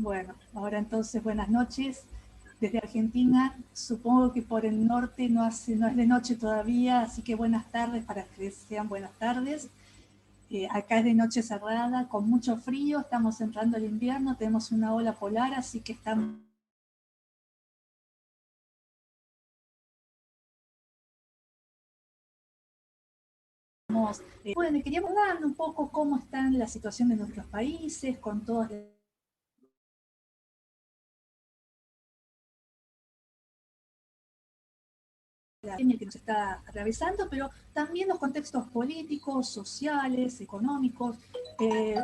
Bueno, ahora entonces buenas noches desde Argentina. Supongo que por el norte no es de noche todavía, así que buenas tardes para que sean buenas tardes. Acá es de noche cerrada, con mucho frío, estamos entrando el invierno, tenemos una ola polar, así que estamos... Bueno, queríamos hablar un poco cómo están la situación de nuestros países, con todas la pandemia que nos está atravesando, pero también los contextos políticos, sociales, económicos.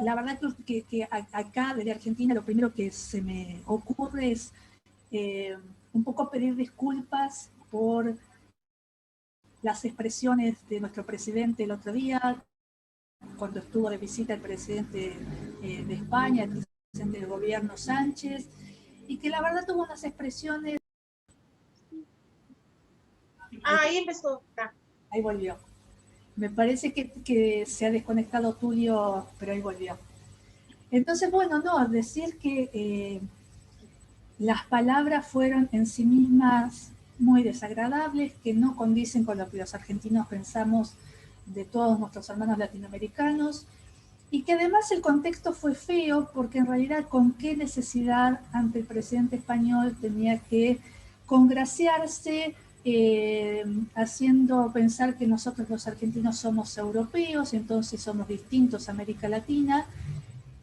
La verdad que acá, desde Argentina, lo primero que se me ocurre es un poco pedir disculpas por las expresiones de nuestro presidente el otro día, cuando estuvo de visita el presidente de España, el presidente del gobierno Sánchez, y que la verdad tuvo unas expresiones... Ahí empezó. Ahí volvió. Me parece que se ha desconectado Tulio, pero ahí volvió. Entonces, bueno, no, decir que las palabras fueron en sí mismas muy desagradables, que no condicen con lo que los argentinos pensamos de todos nuestros hermanos latinoamericanos, y que además el contexto fue feo, porque en realidad con qué necesidad ante el presidente español tenía que congraciarse, haciendo pensar que nosotros los argentinos somos europeos, entonces somos distintos a América Latina.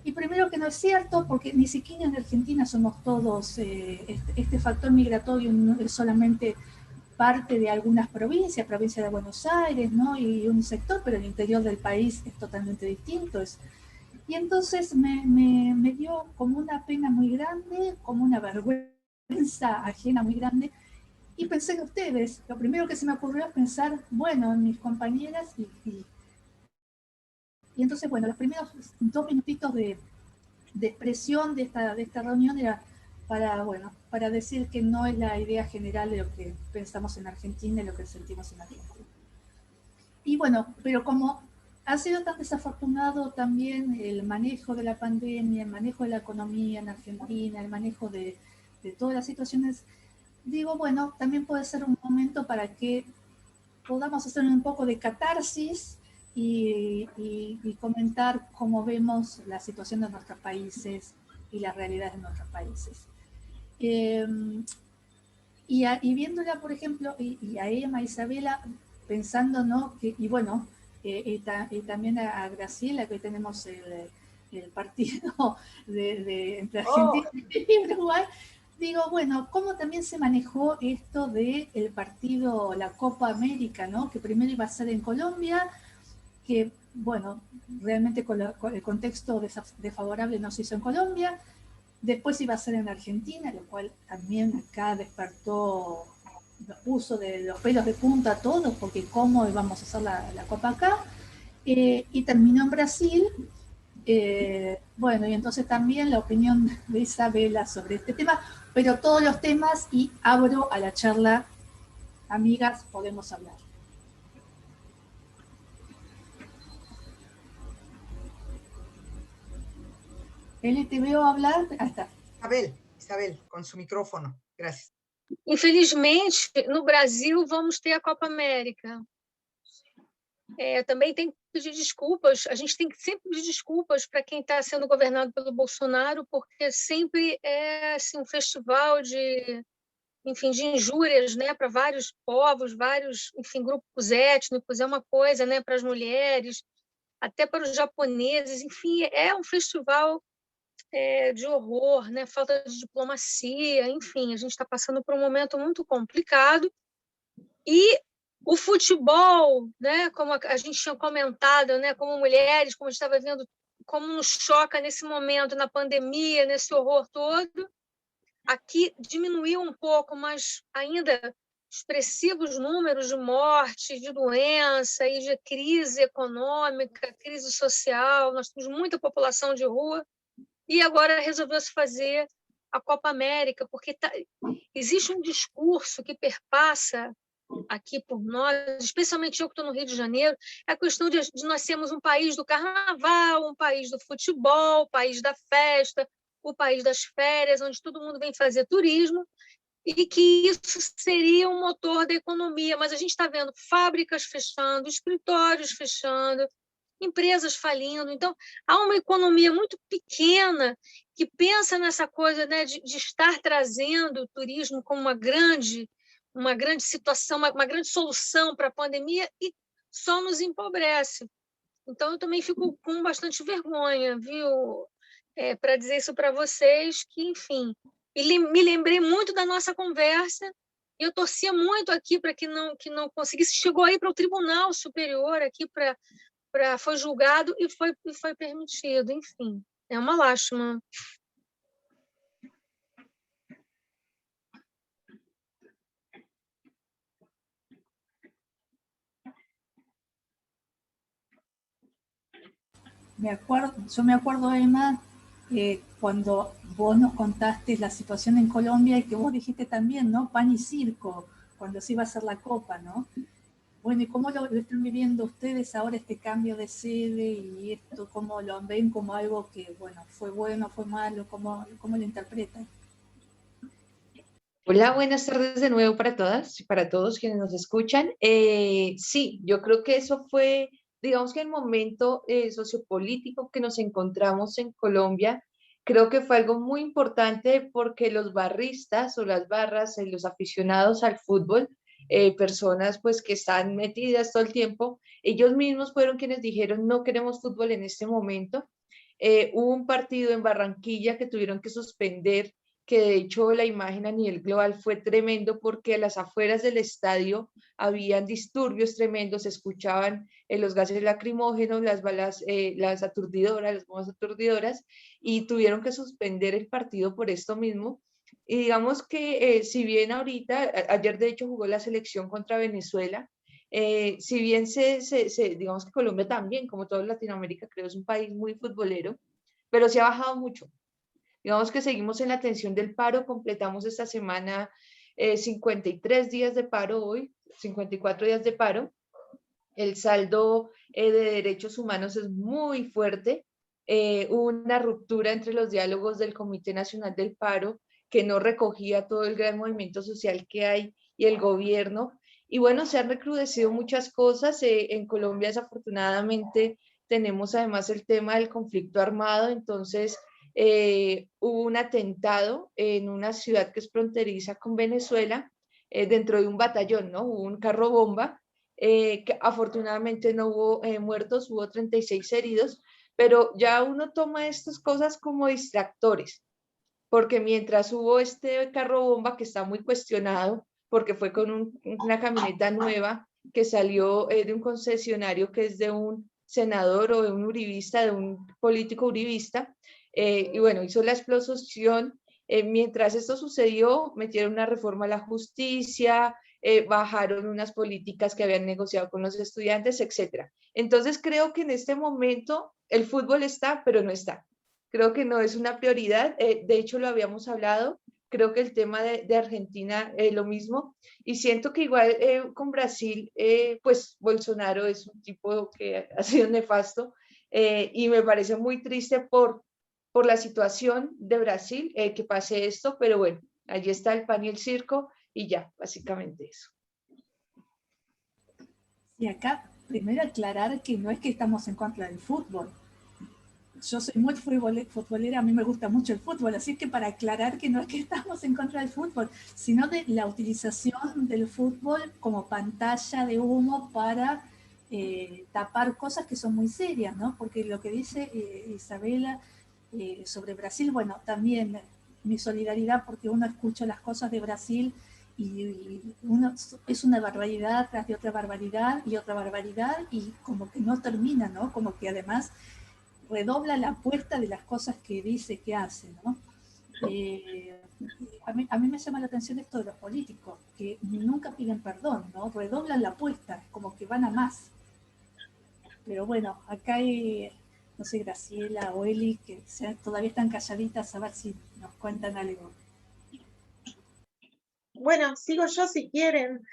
Y primero que no es cierto, porque ni siquiera en Argentina somos todos, este factor migratorio no es solamente parte de algunas provincias, provincia de Buenos Aires, ¿no? Y un sector, pero el interior del país es totalmente distinto. Y entonces me dio como una pena muy grande, como una vergüenza ajena muy grande, y pensé en ustedes. Lo primero que se me ocurrió es pensar, bueno, en mis compañeras, y entonces, bueno, los primeros 2 minutitos de expresión de esta reunión era para, bueno, para decir que no es la idea general de lo que pensamos en Argentina y lo que sentimos en Argentina. Y bueno, pero como ha sido tan desafortunado también el manejo de la pandemia, el manejo de la economía en Argentina, el manejo de todas las situaciones, digo, bueno, también puede ser un momento para que podamos hacer un poco de catarsis y comentar cómo vemos la situación de nuestros países y las realidades de nuestros países. Y viéndola, por ejemplo, y a Emma, a Isabela, pensando, ¿no? Y bueno, y también a Graciela, que hoy tenemos el partido entre Argentina y Uruguay, digo, bueno, ¿cómo también se manejó esto del partido, la Copa América, ¿no? Que primero iba a ser en Colombia, que, bueno, realmente con el contexto desfavorable no se hizo en Colombia. Después iba a ser en Argentina, lo cual también acá despertó, nos puso de los pelos de punta a todos, porque cómo íbamos a hacer la Copa acá. Y terminó en Brasil. Bueno, y entonces también la opinión de Isabela sobre este tema, pero todos los temas, y abro a la charla, amigas, podemos hablar. Eli, te veo hablar. Ahí está. Isabel, com seu microfone. Graças. Infelizmente, no Brasil, vamos ter a Copa América. Também tem que pedir desculpas, a gente tem que sempre pedir desculpas para quem está sendo governado pelo Bolsonaro, porque sempre é assim, um festival de, enfim, de injúrias, né, para vários povos, vários, enfim, grupos étnicos, é uma coisa, né, para as mulheres, até para os japoneses, enfim, é um festival de horror, né, falta de diplomacia, enfim, a gente está passando por um momento muito complicado. E o futebol, né, como a gente tinha comentado, né, como mulheres, como a gente estava vendo, como nos choca nesse momento, na pandemia, nesse horror todo. Aqui diminuiu um pouco, mas ainda expressivos números de morte, de doença e de crise econômica, crise social. Nós temos muita população de rua. E agora resolveu-se fazer a Copa América, porque existe um discurso que perpassa aqui por nós, especialmente eu que estou no Rio de Janeiro, é a questão de nós sermos um país do carnaval, um país do futebol, um país da festa, o país das férias, onde todo mundo vem fazer turismo, e que isso seria um motor da economia. Mas a gente está vendo fábricas fechando, escritórios fechando, empresas falindo. Então, há uma economia muito pequena que pensa nessa coisa, né, de estar trazendo o turismo como uma grande situação, uma grande solução para a pandemia, e só nos empobrece. Então, eu também fico com bastante vergonha, viu, para dizer isso para vocês, que, enfim, me lembrei muito da nossa conversa, e eu torcia muito aqui para que não conseguisse. Chegou aí para o Tribunal Superior, aqui foi julgado e foi permitido. Enfim, é uma lástima. Yo me acuerdo, Emma, cuando vos nos contaste la situación en Colombia y que vos dijiste también, ¿no? Pan y circo, cuando se iba a hacer la copa, ¿no? Bueno, ¿y cómo lo están viviendo ustedes ahora este cambio de sede y esto? ¿Cómo lo ven como algo que, bueno, fue malo? ¿Cómo lo interpretan? Hola, buenas tardes de nuevo para todas y para todos quienes nos escuchan. Sí, yo creo que eso fue, digamos que el momento sociopolítico que nos encontramos en Colombia, creo que fue algo muy importante porque los barristas o las barras, los aficionados al fútbol, personas pues que están metidas todo el tiempo, ellos mismos fueron quienes dijeron no queremos fútbol en este momento. Hubo un partido en Barranquilla que tuvieron que suspender, que de hecho la imagen a nivel global fue tremendo porque a las afueras del estadio habían disturbios tremendos, se escuchaban los gases lacrimógenos, las balas, las bombas aturdidoras, y tuvieron que suspender el partido por esto mismo. Y digamos que si bien ahorita, ayer de hecho jugó la selección contra Venezuela, si bien digamos que Colombia también, como toda Latinoamérica, creo es un país muy futbolero, pero se ha bajado mucho. Digamos que seguimos en la tensión del paro, completamos esta semana 53 días de paro hoy, 54 días de paro. El saldo de derechos humanos es muy fuerte. Hubo una ruptura entre los diálogos del Comité Nacional del Paro, que no recogía todo el gran movimiento social que hay, y el gobierno. Y bueno, se han recrudecido muchas cosas. En Colombia, desafortunadamente, tenemos además el tema del conflicto armado. Entonces, hubo un atentado en una ciudad que es fronteriza con Venezuela, dentro de un batallón, ¿no? Hubo un carro bomba, que afortunadamente no hubo muertos, hubo 36 heridos, pero ya uno toma estas cosas como distractores, porque mientras hubo este carro bomba que está muy cuestionado, porque fue con una camioneta nueva que salió de un concesionario que es de un senador o de un uribista, de un político uribista, y bueno, hizo la explosión. Mientras esto sucedió, metieron una reforma a la justicia, bajaron unas políticas que habían negociado con los estudiantes, etc. Entonces creo que en este momento el fútbol está, pero no está. Creo que no es una prioridad, de hecho lo habíamos hablado, creo que el tema de Argentina lo mismo, y siento que igual con Brasil, pues Bolsonaro es un tipo que ha sido nefasto, y me parece muy triste por la situación de Brasil, que pase esto, pero bueno, allí está el pan y el circo, y ya, básicamente eso. Y acá, primero aclarar que no es que estamos en contra del fútbol. Yo soy muy futbolera, a mí me gusta mucho el fútbol, así que para aclarar que no es que estamos en contra del fútbol, sino de la utilización del fútbol como pantalla de humo para tapar cosas que son muy serias, ¿no? Porque lo que dice Isabela sobre Brasil, bueno, también mi solidaridad, porque uno escucha las cosas de Brasil y uno es una barbaridad tras de otra barbaridad y otra barbaridad, y como que no termina, ¿no? Como que además redobla la apuesta de las cosas que dice, que hace, ¿no? A mí me llama la atención esto de los políticos, que nunca piden perdón, ¿no? Redoblan la apuesta, como que van a más. Pero bueno, acá hay, no sé, Graciela o Eli, que todavía están calladitas, a ver si nos cuentan algo. Bueno, sigo yo si quieren.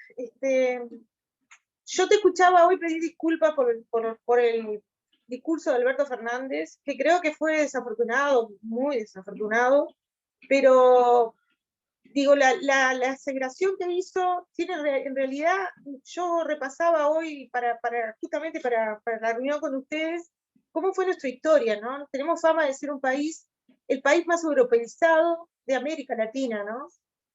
Yo te escuchaba hoy pedir disculpas por el discurso de Alberto Fernández, que creo que fue desafortunado, muy desafortunado, pero digo, la aseveración que hizo, en realidad, yo repasaba hoy justamente para la reunión con ustedes, cómo fue nuestra historia, ¿no? Tenemos fama de ser el país más europeizado de América Latina, ¿no?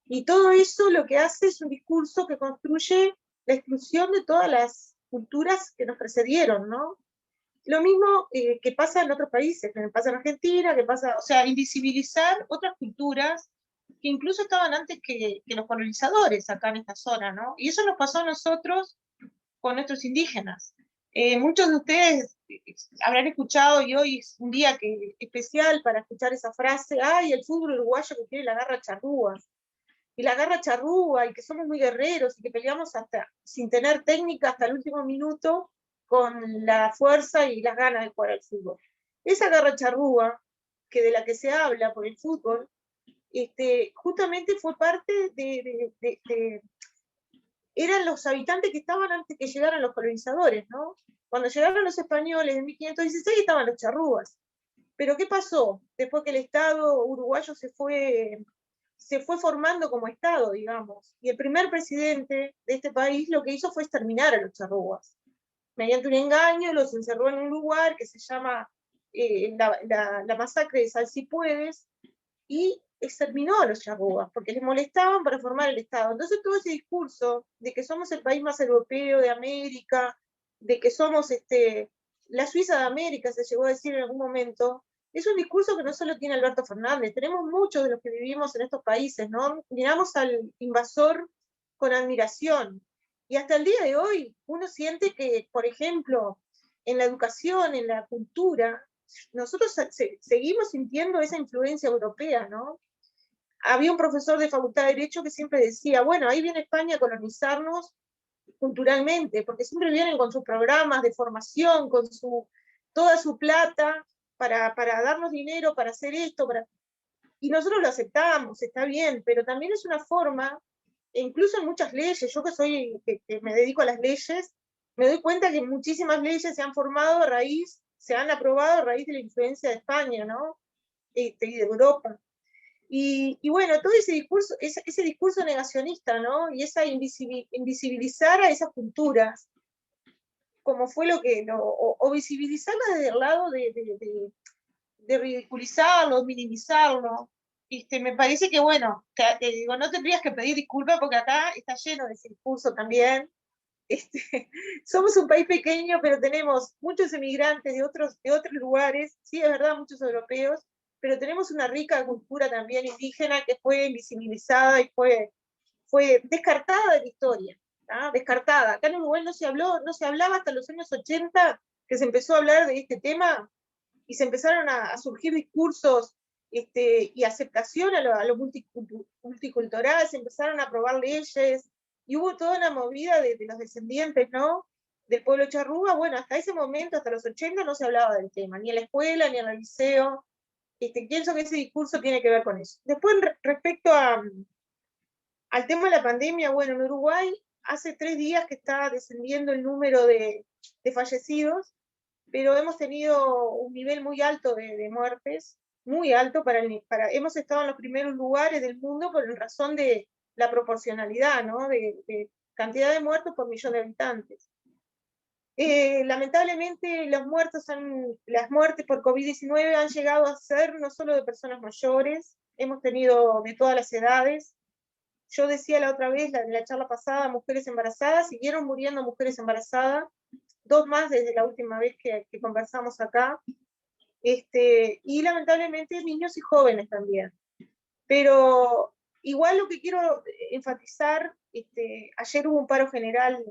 Y todo eso lo que hace es un discurso que construye la exclusión de todas las culturas que nos precedieron, ¿no? Lo mismo que pasa en otros países, que pasa en Argentina, que pasa, o sea, invisibilizar otras culturas que incluso estaban antes que los colonizadores acá en esta zona, ¿no? Y eso nos pasó a nosotros con nuestros indígenas. Muchos de ustedes habrán escuchado, y hoy es un día especial para escuchar esa frase, ¡ay, el fútbol uruguayo que tiene la garra charrúa! Y la garra charrúa, y que somos muy guerreros, y que peleamos hasta sin tener técnica hasta el último minuto, con la fuerza y las ganas de jugar al fútbol. Esa garra charrúa, de la que se habla por el fútbol, justamente fue parte eran los habitantes que estaban antes que llegaran los colonizadores, ¿no? Cuando llegaron los españoles en 1516 estaban los charrúas. Pero ¿qué pasó? Después que el Estado uruguayo se fue formando como Estado, digamos, y el primer presidente de este país lo que hizo fue exterminar a los charrúas. Mediante un engaño los encerró en un lugar que se llama la masacre de Salsipuedes, y exterminó a los charrúas, porque les molestaban para formar el Estado. Entonces todo ese discurso de que somos el país más europeo de América, de que somos la Suiza de América, se llegó a decir en algún momento, es un discurso que no solo tiene Alberto Fernández, tenemos muchos de los que vivimos en estos países, ¿no? Miramos al invasor con admiración, y hasta el día de hoy uno siente que, por ejemplo, en la educación, en la cultura, nosotros seguimos sintiendo esa influencia europea, ¿no? Había un profesor de Facultad de Derecho que siempre decía, bueno, ahí viene España a colonizarnos culturalmente, porque siempre vienen con sus programas de formación, con toda su plata para darnos dinero, para hacer esto, y nosotros lo aceptamos, está bien, pero también es una forma, e incluso en muchas leyes, yo que me dedico a las leyes, me doy cuenta que muchísimas leyes se han formado se han aprobado a raíz de la influencia de España, ¿no? Y de Europa. Y bueno, todo ese discurso negacionista, ¿no? Y esa invisibilizar a esas culturas, como fue o visibilizarlas desde el lado de ridiculizarlo, minimizarlo. Me parece que, bueno, te digo, no tendrías que pedir disculpas porque acá está lleno de ese discurso también. Somos un país pequeño, pero tenemos muchos emigrantes de otros lugares, sí, es verdad, muchos europeos, pero tenemos una rica cultura también indígena que fue invisibilizada y fue descartada de la historia, ¿tá? Descartada. Acá en Uruguay no se hablaba hasta los años 80 que se empezó a hablar de este tema y se empezaron a surgir discursos y aceptación a lo multicultural, se empezaron a aprobar leyes, y hubo toda una movida de los descendientes, ¿no? Del pueblo charrúa. Bueno, hasta ese momento, hasta los 80, no se hablaba del tema, ni en la escuela, ni en el liceo. Pienso que ese discurso tiene que ver con eso. Después, respecto al tema de la pandemia, bueno, en Uruguay hace 3 días que está descendiendo el número de fallecidos, pero hemos tenido un nivel muy alto de muertes, muy alto, hemos estado en los primeros lugares del mundo por razón de la proporcionalidad, ¿no? De cantidad de muertos por millón de habitantes. Lamentablemente las muertes por COVID-19 han llegado a ser no solo de personas mayores, hemos tenido de todas las edades. Yo decía la otra vez, en la charla pasada, mujeres embarazadas, siguieron muriendo mujeres embarazadas, 2 más desde la última vez que conversamos acá, y lamentablemente niños y jóvenes también. Pero igual lo que quiero enfatizar, ayer hubo un paro general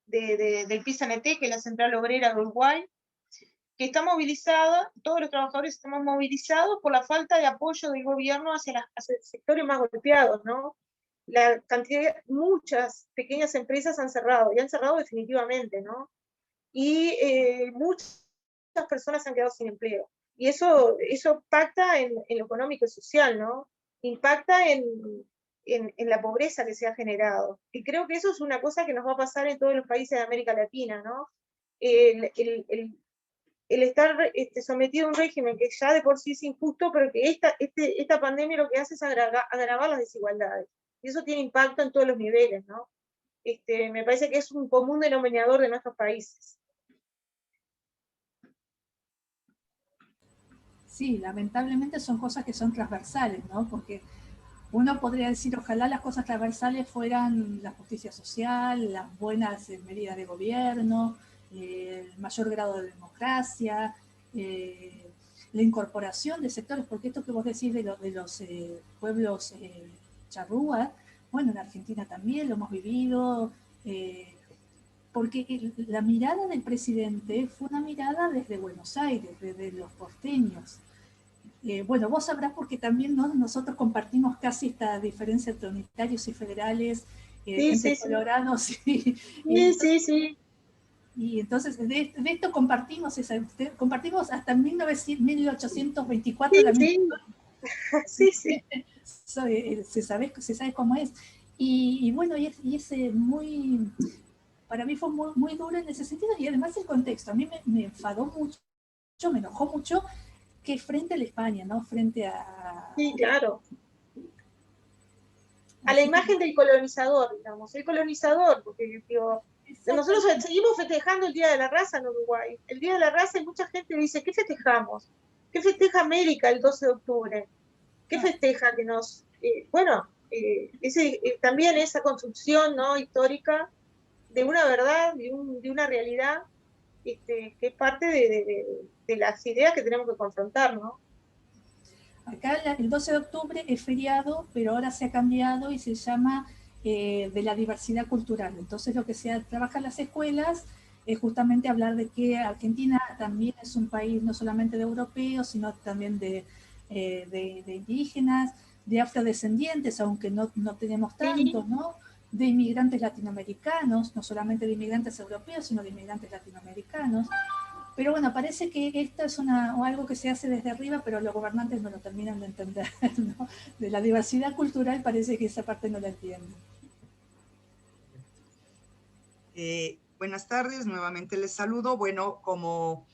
del PISANT, que es la Central Obrera de Uruguay, que está movilizada, todos los trabajadores estamos movilizados por la falta de apoyo del gobierno hacia sectores más golpeados, ¿no? Muchas pequeñas empresas han cerrado, y han cerrado definitivamente, ¿no? Y muchas personas han quedado sin empleo. Y eso impacta en lo económico y social, ¿no? Impacta en la pobreza que se ha generado. Y creo que eso es una cosa que nos va a pasar en todos los países de América Latina, ¿no? el estar sometido a un régimen que ya de por sí es injusto, pero que esta pandemia lo que hace es agravar las desigualdades. Y eso tiene impacto en todos los niveles, ¿no? Me parece que es un común denominador de nuestros países. Sí, lamentablemente son cosas que son transversales, ¿no? Porque uno podría decir, ojalá las cosas transversales fueran la justicia social, las buenas medidas de gobierno, el mayor grado de democracia, la incorporación de sectores, porque esto que vos decís de los pueblos charrúas, bueno, en Argentina también lo hemos vivido, porque la mirada del presidente fue una mirada desde Buenos Aires, desde los porteños. Bueno, vos sabrás porque también nosotros compartimos casi esta diferencia entre unitarios y federales, entre colorados y Sí. Y entonces de esto compartimos hasta 1824 la misma historia. Sí. Se sabe cómo es. Y bueno, y es muy, para mí fue muy duro en ese sentido, y además el contexto, a mí me enfadó mucho, me enojó mucho, que frente a la España, ¿no? Frente a... Sí, claro. A la imagen del colonizador, digamos, el colonizador, porque digo, nosotros seguimos festejando el Día de la Raza en Uruguay. El Día de la Raza, y mucha gente dice, ¿qué festejamos? ¿Qué festeja América el 12 de octubre? ¿Qué festeja que nos... también esa construcción, ¿no?, histórica de una verdad, de una realidad, que es parte de las ideas que tenemos que confrontar, ¿no? Acá el 12 de octubre es feriado, pero ahora se ha cambiado y se llama de la diversidad cultural. Entonces lo que se trabaja en las escuelas es justamente hablar de que Argentina también es un país no solamente de europeos, sino también de indígenas, de afrodescendientes, aunque no tenemos tantos, ¿no? De inmigrantes latinoamericanos, no solamente de inmigrantes europeos, sino de inmigrantes latinoamericanos. Pero bueno, parece que esto es algo que se hace desde arriba, pero los gobernantes no lo terminan de entender, ¿no? De la diversidad cultural parece que esa parte no la entienden. Buenas tardes, nuevamente les saludo. Bueno, como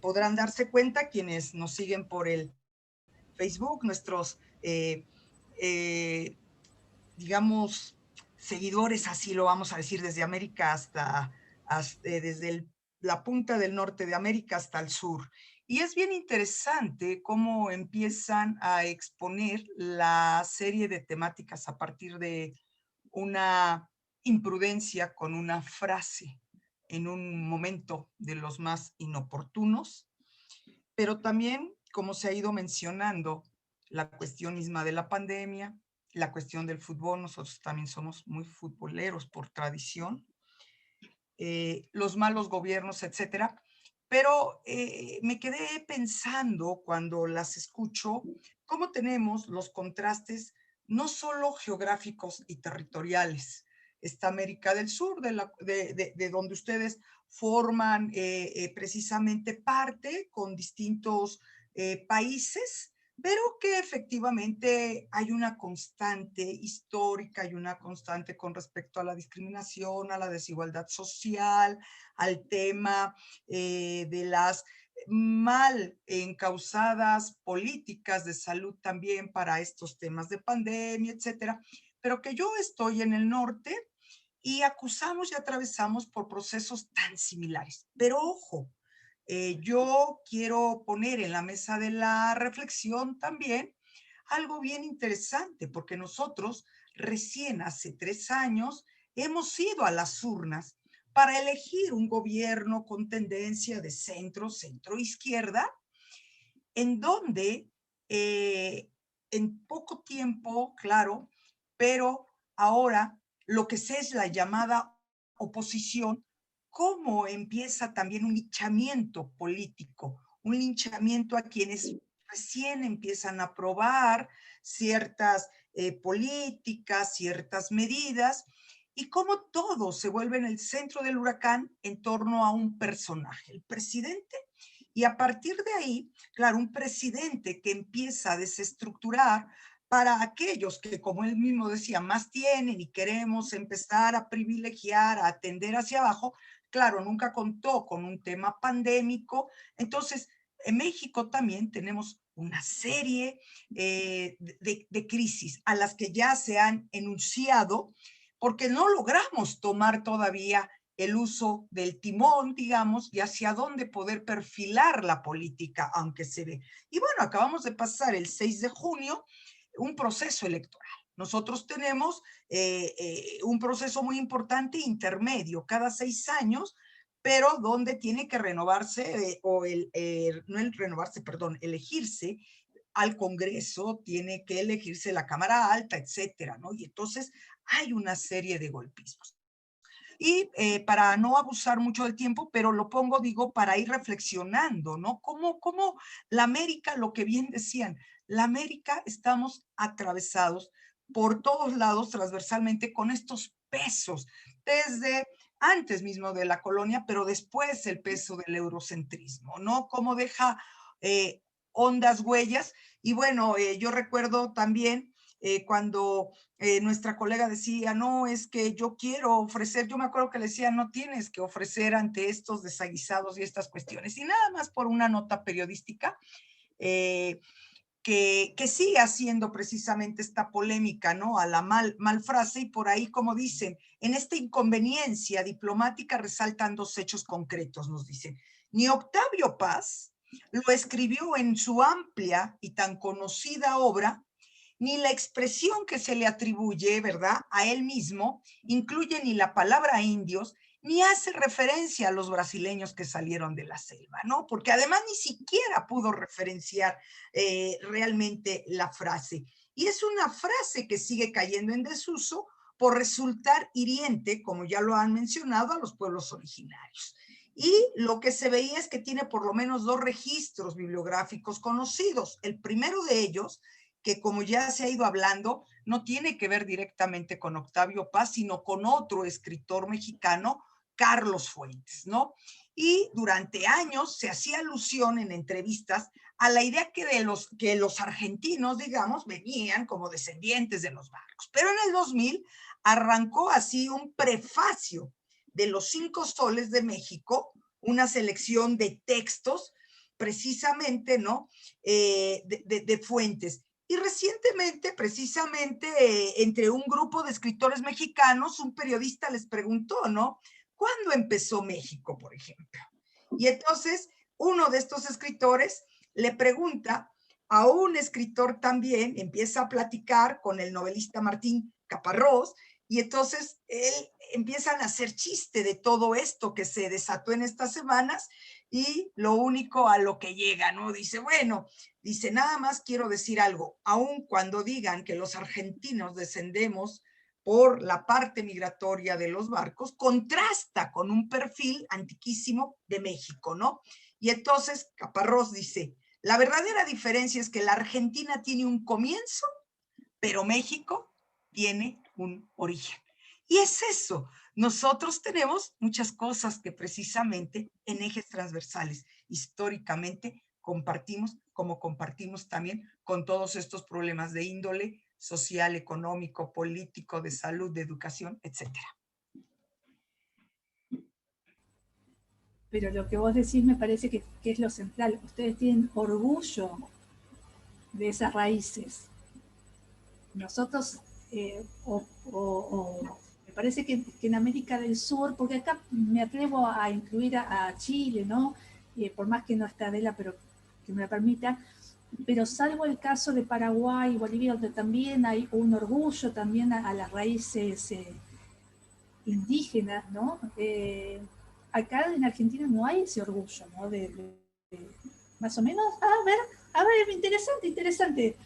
podrán darse cuenta quienes nos siguen por el Facebook, nuestros, digamos, seguidores, así lo vamos a decir, desde América hasta desde la punta del norte de América hasta el sur. Y es bien interesante cómo empiezan a exponer la serie de temáticas a partir de una imprudencia con una frase en un momento de los más inoportunos, pero también, como se ha ido mencionando, la cuestión misma de la pandemia, la cuestión del fútbol, nosotros también somos muy futboleros por tradición, los malos gobiernos, etcétera. Pero me quedé pensando cuando las escucho, cómo tenemos los contrastes no solo geográficos y territoriales. Está América del Sur, de donde ustedes forman precisamente parte con distintos países, pero que efectivamente hay una constante histórica y una constante con respecto a la discriminación, a la desigualdad social, al tema de las mal encausadas políticas de salud también para estos temas de pandemia, etcétera, pero que yo estoy en el norte y acusamos y atravesamos por procesos tan similares. Pero ojo, yo quiero poner en la mesa de la reflexión también algo bien interesante, porque nosotros recién hace 3 años hemos ido a las urnas para elegir un gobierno con tendencia de centro-izquierda, en donde en poco tiempo, claro, pero ahora lo que sé es la llamada oposición, cómo empieza también un linchamiento político, un linchamiento a quienes recién empiezan a aprobar ciertas políticas, ciertas medidas, y cómo todo se vuelve en el centro del huracán en torno a un personaje, el presidente. Y a partir de ahí, claro, un presidente que empieza a desestructurar para aquellos que, como él mismo decía, más tienen y queremos empezar a privilegiar, a atender hacia abajo, claro, nunca contó con un tema pandémico. Entonces, en México también tenemos una serie de crisis a las que ya se han enunciado, porque no logramos tomar todavía el uso del timón, digamos, y hacia dónde poder perfilar la política, aunque se ve. Y bueno, acabamos de pasar el 6 de junio un proceso electoral. Nosotros tenemos un proceso muy importante intermedio cada 6 años, pero donde tiene que renovarse, no el renovarse, perdón, elegirse al Congreso, tiene que elegirse la Cámara Alta, etcétera, ¿no? Y entonces hay una serie de golpismos. Y para no abusar mucho del tiempo, pero lo pongo, digo, para ir reflexionando, ¿no? Cómo la América, lo que bien decían, la América estamos atravesados por todos lados transversalmente con estos pesos, desde antes mismo de la colonia, pero después el peso del eurocentrismo, ¿no? Cómo deja hondas huellas. Y bueno, yo recuerdo también cuando nuestra colega decía, no, es que yo quiero ofrecer, yo me acuerdo que le decía, no tienes que ofrecer ante estos desaguisados y estas cuestiones. Y nada más por una nota periodística que sigue haciendo precisamente esta polémica, ¿no? A la mal frase, y por ahí, como dicen, en esta inconveniencia diplomática resaltan 2 hechos concretos, nos dicen. Ni Octavio Paz lo escribió en su amplia y tan conocida obra, ni la expresión que se le atribuye, ¿verdad?, a él mismo, incluye ni la palabra indios, ni hace referencia a los brasileños que salieron de la selva, ¿no? Porque además ni siquiera pudo referenciar realmente la frase. Y es una frase que sigue cayendo en desuso por resultar hiriente, como ya lo han mencionado, a los pueblos originarios. Y lo que se veía es que tiene por lo menos 2 registros bibliográficos conocidos. El primero de ellos, que como ya se ha ido hablando, no tiene que ver directamente con Octavio Paz, sino con otro escritor mexicano, Carlos Fuentes, ¿no? Y durante años se hacía alusión en entrevistas a la idea que los argentinos, digamos, venían como descendientes de los barcos. Pero en el 2000 arrancó así un prefacio de los 5 soles de México, una selección de textos precisamente, ¿no? De Fuentes. Y recientemente, precisamente, entre un grupo de escritores mexicanos, un periodista les preguntó, ¿no? ¿Cuándo empezó México, por ejemplo? Y entonces, uno de estos escritores le pregunta a un escritor también, empieza a platicar con el novelista Martín Caparrós, y entonces empiezan a hacer chiste de todo esto que se desató en estas semanas, y lo único a lo que llega, ¿no? Dice, bueno, dice, nada más quiero decir algo, aun cuando digan que los argentinos descendemos por la parte migratoria de los barcos, contrasta con un perfil antiquísimo de México, ¿no? Y entonces Caparrós dice, la verdadera diferencia es que la Argentina tiene un comienzo, pero México tiene un origen. Y es eso, nosotros tenemos muchas cosas que precisamente en ejes transversales históricamente compartimos, como compartimos también con todos estos problemas de índole social, económico, político, de salud, de educación, etcétera. Pero lo que vos decís me parece que es lo central. Ustedes tienen orgullo de esas raíces. Nosotros, me parece que en América del Sur, porque acá me atrevo a incluir a Chile, ¿no? Por más que no está Adela, pero que me la permita, pero salvo el caso de Paraguay y Bolivia, donde también hay un orgullo también a las raíces indígenas, ¿no? Acá en Argentina no hay ese orgullo, ¿no? Más o menos, a ver, interesante.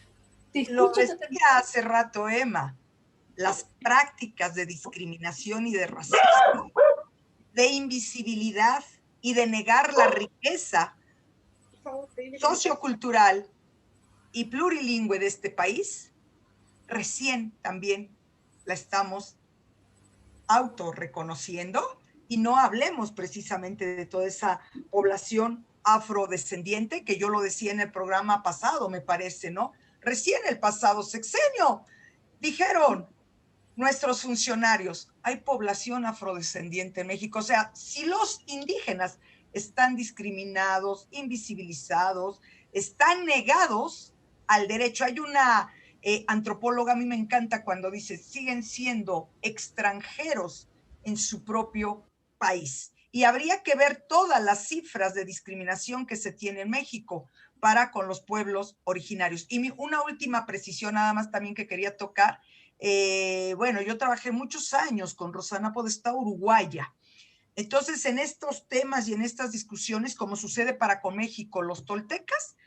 Te escucho. Lo decía hace rato Emma, las prácticas de discriminación y de racismo, de invisibilidad y de negar la riqueza sociocultural y plurilingüe de este país, recién también la estamos autorreconociendo, y no hablemos precisamente de toda esa población afrodescendiente, que yo lo decía en el programa pasado, me parece, ¿no? Recién el pasado sexenio dijeron, nuestros funcionarios, hay población afrodescendiente en México. O sea, si los indígenas están discriminados, invisibilizados, están negados al derecho. Hay una antropóloga, a mí me encanta cuando dice, siguen siendo extranjeros en su propio país. Y habría que ver todas las cifras de discriminación que se tiene en México para con los pueblos originarios. Y una última precisión nada más también que quería tocar. Bueno, yo trabajé muchos años con Rosana Podestá, uruguaya. Entonces, en estos temas y en estas discusiones, como sucede para con México, los toltecas,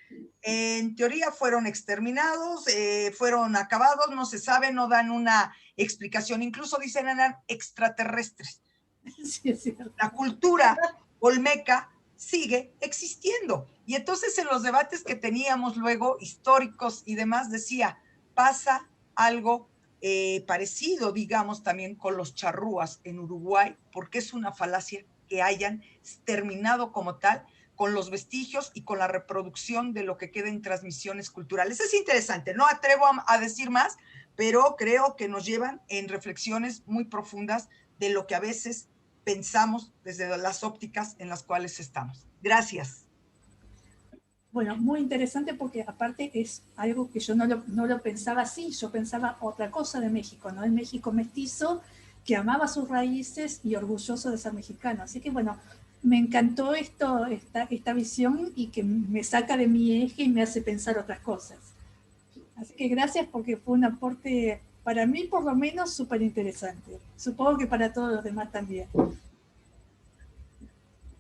en teoría fueron exterminados, fueron acabados, no se sabe, no dan una explicación, incluso dicen eran extraterrestres. Sí, es cierto. La cultura olmeca sigue existiendo. Y entonces en los debates que teníamos luego, históricos y demás, decía, pasa algo parecido, digamos, también con los charrúas en Uruguay, porque es una falacia que hayan terminado como tal con los vestigios y con la reproducción de lo que queda en transmisiones culturales. Es interesante, no atrevo a decir más, pero creo que nos llevan en reflexiones muy profundas de lo que a veces pensamos desde las ópticas en las cuales estamos. Gracias. Bueno, muy interesante porque aparte es algo que yo no lo pensaba así, yo pensaba otra cosa de México, ¿no? El México mestizo que amaba sus raíces y orgulloso de ser mexicano. Así que bueno, me encantó esta visión y que me saca de mi eje y me hace pensar otras cosas. Así que gracias porque fue un aporte, para mí por lo menos, súper interesante. Supongo que para todos los demás también.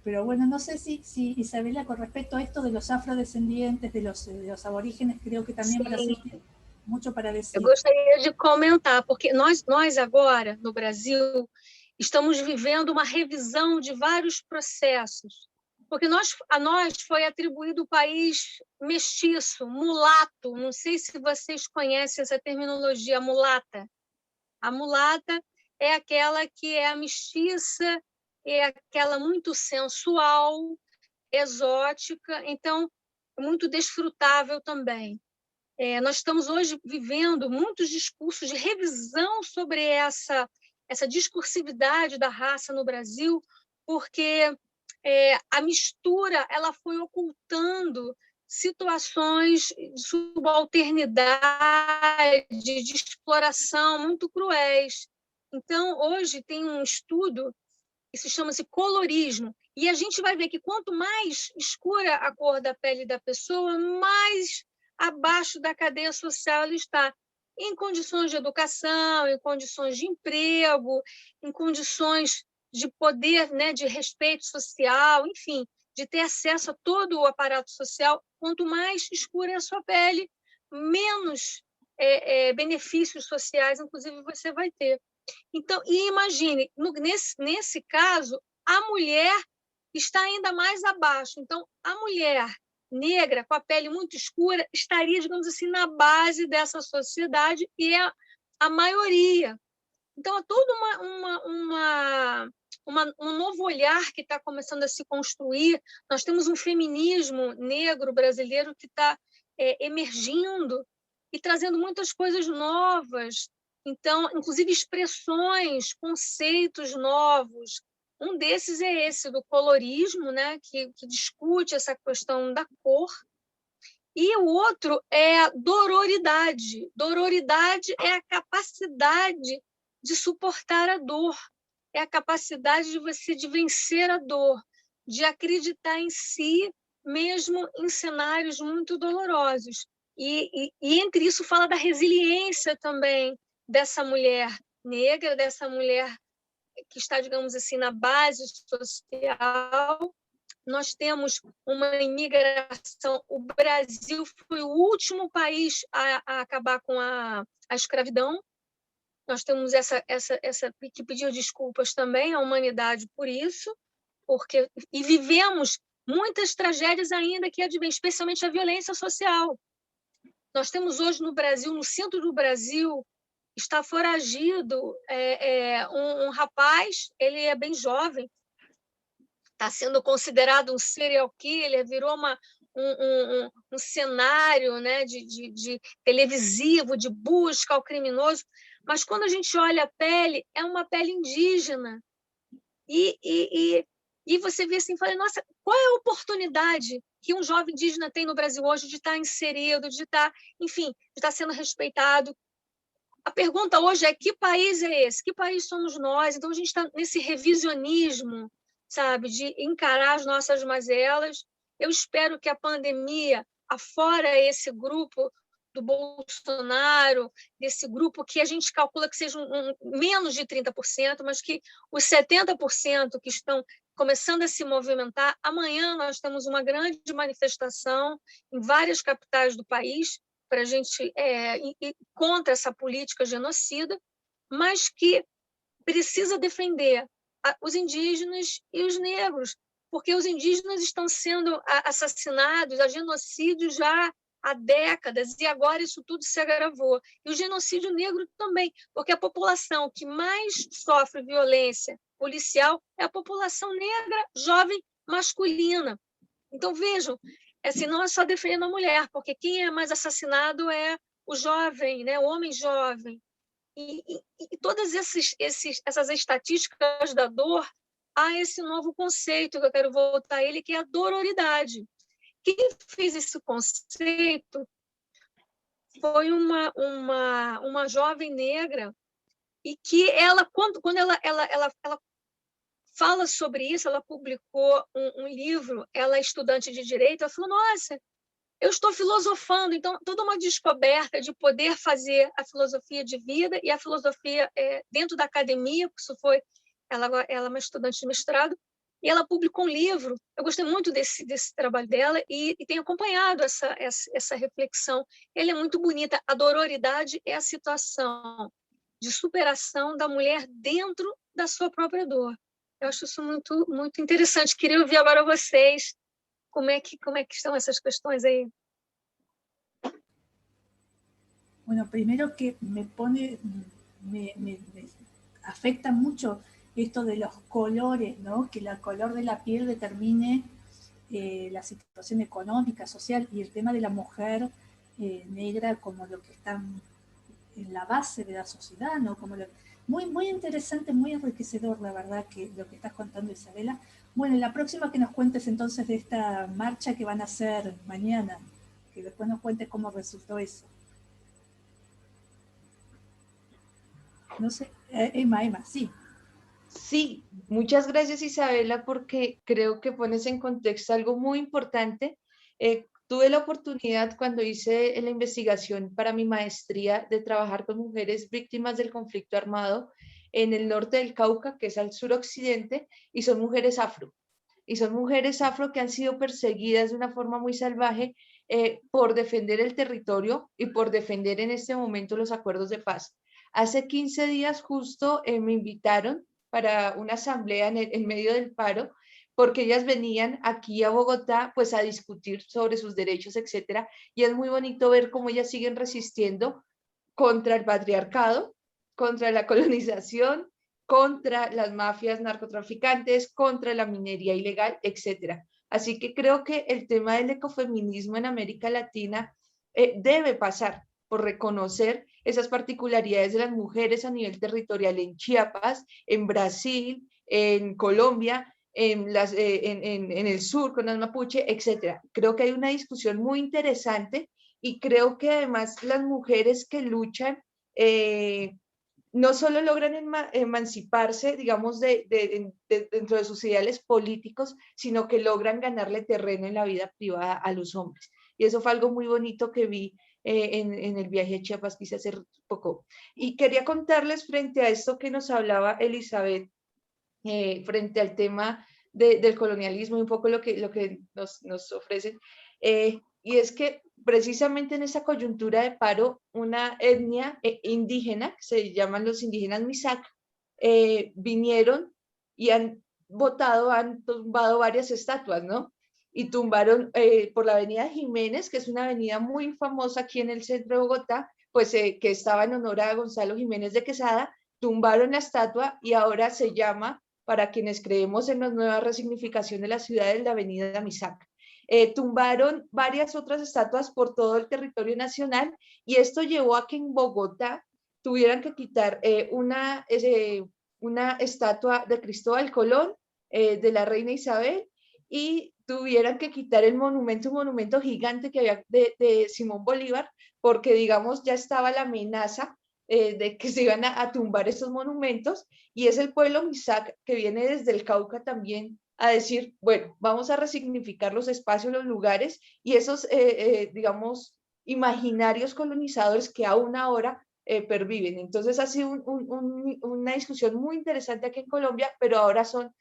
Pero bueno, no sé si Isabela, con respecto a esto de los afrodescendientes, de los aborígenes, creo que también Brasil tiene mucho para decir. Eu gostaria de comentar, porque nós agora, no Brasil, estamos vivendo uma revisão de vários processos. Porque a nós foi atribuído o país mestiço, mulato. Não sei se vocês conhecem essa terminologia, mulata. A mulata é aquela que é a mestiça, é aquela muito sensual, exótica, então muito desfrutável também. Nós estamos hoje vivendo muitos discursos de revisão sobre essa discursividade da raça no Brasil, porque a mistura ela foi ocultando situações de subalternidade, de exploração muito cruéis. Então, hoje tem um estudo que se chama-se colorismo, e a gente vai ver que quanto mais escura a cor da pele da pessoa, mais abaixo da cadeia social ela está, em condições de educação, em condições de emprego, em condições de poder, né, de respeito social, enfim, de ter acesso a todo o aparato social. Quanto mais escura é a sua pele, menos benefícios sociais, inclusive, você vai ter. Então, e imagine, nesse caso, a mulher está ainda mais abaixo. Então, a mulher negra, com a pele muito escura, estaria, digamos assim, na base dessa sociedade e é a maioria. Então, é todo um novo olhar que está começando a se construir. Nós temos um feminismo negro brasileiro que está emergindo e trazendo muitas coisas novas. Então, inclusive expressões, conceitos novos. Um desses é esse do colorismo, né, que discute essa questão da cor. E o outro é a dororidade. Dororidade é a capacidade de suportar a dor, é a capacidade de você de vencer a dor, de acreditar em si, mesmo em cenários muito dolorosos. E entre isso fala da resiliência também dessa mulher negra, dessa mulher que está, digamos assim, na base social. Nós temos uma imigração. O Brasil foi o último país a acabar com a escravidão. Nós temos essa que pediu desculpas também à humanidade por isso, e vivemos muitas tragédias ainda que advêm, especialmente a violência social. Nós temos hoje no Brasil, no centro do Brasil, está foragido um rapaz, ele é bem jovem, está sendo considerado um serial killer, virou um cenário, né, de televisivo, de busca ao criminoso, mas quando a gente olha a pele, é uma pele indígena. E você vê assim, fala, nossa, qual é a oportunidade que um jovem indígena tem no Brasil hoje de estar inserido, de estar, enfim, de estar sendo respeitado? A pergunta hoje é: que país é esse? Que país somos nós? Então, a gente está nesse revisionismo, sabe, de encarar as nossas mazelas. Eu espero que a pandemia, afora esse grupo do Bolsonaro, desse grupo que a gente calcula que seja menos de 30%, mas que os 70% que estão começando a se movimentar, amanhã nós temos uma grande manifestação em várias capitais do país, para a gente ir contra essa política genocida, mas que precisa defender os indígenas e os negros, porque os indígenas estão sendo assassinados, há genocídio já há décadas, e agora isso tudo se agravou. E o genocídio negro também, porque a população que mais sofre violência policial é a população negra, jovem, masculina. Então, vejam, assim, não é só defendendo a mulher, porque quem é mais assassinado é o jovem, né? O homem jovem. E todas essas estatísticas da dor, há esse novo conceito que eu quero voltar a ele, que é a dororidade. Quem fez esse conceito foi uma jovem negra, e que ela, quando ela fala sobre isso, ela publicou um livro, ela é estudante de direito, ela falou, nossa, eu estou filosofando, então toda uma descoberta de poder fazer a filosofia de vida e a filosofia dentro da academia, porque isso foi, ela é uma estudante de mestrado, e ela publicou um livro, eu gostei muito desse trabalho dela e tenho acompanhado essa reflexão, ela é muito bonita, a dororidade é a situação de superação da mulher dentro da sua própria dor. Eu acho isso muito, muito interessante. Queria ouvir agora vocês, como é que estão essas questões aí. Bueno, primero que me afecta mucho esto de los colores, ¿no? Que el color de la piel determine la situación económica, social, y el tema de la mujer negra como lo que está en la base de la sociedad, ¿no? Como muy, muy interesante, muy enriquecedor, la verdad, que lo que estás contando, Isabela. Bueno, la próxima que nos cuentes entonces de esta marcha que van a hacer mañana, que después nos cuentes cómo resultó eso. No sé, Emma, sí. Sí, muchas gracias, Isabela, porque creo que pones en contexto algo muy importante. Tuve la oportunidad cuando hice la investigación para mi maestría de trabajar con mujeres víctimas del conflicto armado en el norte del Cauca, que es al suroccidente, y son mujeres afro. Y son mujeres afro que han sido perseguidas de una forma muy salvaje por defender el territorio y por defender en este momento los acuerdos de paz. Hace 15 días justo me invitaron para una asamblea en medio del paro, porque ellas venían aquí a Bogotá pues a discutir sobre sus derechos, etcétera, y es muy bonito ver cómo ellas siguen resistiendo contra el patriarcado, contra la colonización, contra las mafias narcotraficantes, contra la minería ilegal, etcétera. Así que creo que el tema del ecofeminismo en América Latina debe pasar por reconocer esas particularidades de las mujeres a nivel territorial en Chiapas, en Brasil, en Colombia, en el sur con las mapuche, etc. Creo que hay una discusión muy interesante y creo que además las mujeres que luchan no solo logran emanciparse, digamos, dentro de sus ideales políticos, sino que logran ganarle terreno en la vida privada a los hombres. Y eso fue algo muy bonito que vi en el viaje a Chiapas que hice hace poco. Y quería contarles frente a esto que nos hablaba Elizabeth, frente al tema del colonialismo y un poco lo que nos ofrecen, y es que precisamente en esa coyuntura de paro, una etnia indígena, que se llaman los indígenas Misak, vinieron y han tumbado varias estatuas, ¿no? Y tumbaron por la avenida Jiménez, que es una avenida muy famosa aquí en el centro de Bogotá, pues que estaba en honor a Gonzalo Jiménez de Quesada, tumbaron la estatua y ahora se llama, para quienes creemos en la nueva resignificación de la ciudad, de la avenida Misak. Tumbaron varias otras estatuas por todo el territorio nacional y esto llevó a que en Bogotá tuvieran que quitar una estatua de Cristóbal Colón, de la reina Isabel, y tuvieran que quitar un monumento gigante que había de Simón Bolívar, porque digamos ya estaba la amenaza de que se iban a tumbar estos monumentos, y es el pueblo Misak que viene desde el Cauca también a decir, bueno, vamos a resignificar los espacios, los lugares, y esos, digamos, imaginarios colonizadores que aún ahora perviven. Entonces ha sido una discusión muy interesante aquí en Colombia, pero ahora son,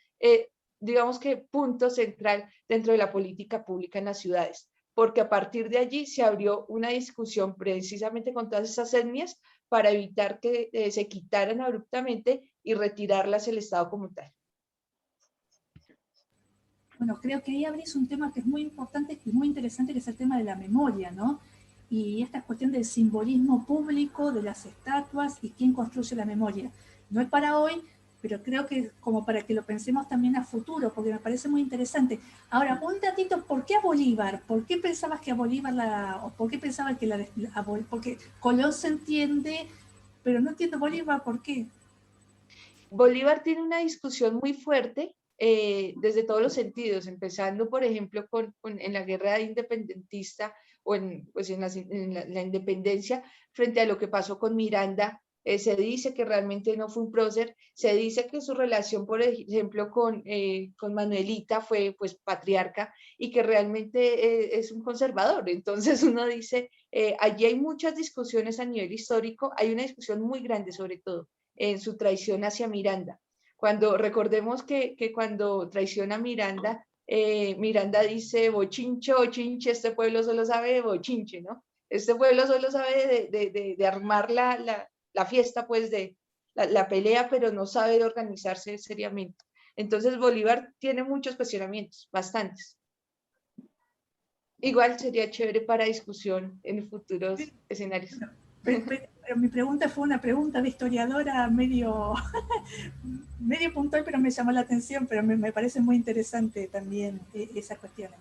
digamos que, punto central dentro de la política pública en las ciudades, porque a partir de allí se abrió una discusión precisamente con todas esas etnias para evitar que se quitaran abruptamente y retirarlas del Estado como tal. Bueno, creo que ahí abrís un tema que es muy importante y muy interesante, que es el tema de la memoria, ¿no? Y esta cuestión del simbolismo público, de las estatuas y quién construye la memoria. No es para hoy, pero creo que es como para que lo pensemos también a futuro, porque me parece muy interesante. Ahora, un datito, ¿por qué a Bolívar? ¿Por qué pensabas que a Bolívar o por qué pensabas que porque Colón se entiende, pero no entiendo Bolívar, ¿por qué? Bolívar tiene una discusión muy fuerte desde todos los sentidos, empezando, por ejemplo, en la guerra independentista o pues en la independencia, frente a lo que pasó con Miranda. Se dice que realmente no fue un prócer, se dice que su relación, por ejemplo, con Manuelita fue pues patriarca, y que realmente es un conservador. Entonces uno dice, allí hay muchas discusiones a nivel histórico, hay una discusión muy grande sobre todo en su traición hacia Miranda. Cuando recordemos que cuando traiciona a Miranda, Miranda dice, bochinche, bochinche, este pueblo solo sabe de bochinche, ¿no? Este pueblo solo sabe de armar la fiesta, pues de la pelea, pero no sabe de organizarse seriamente. Entonces Bolívar tiene muchos cuestionamientos, bastantes. Igual sería chévere para discusión en futuros escenarios. Pero mi pregunta fue una pregunta de historiadora medio puntual, pero me llamó la atención, pero me parece muy interesante también esas cuestiones.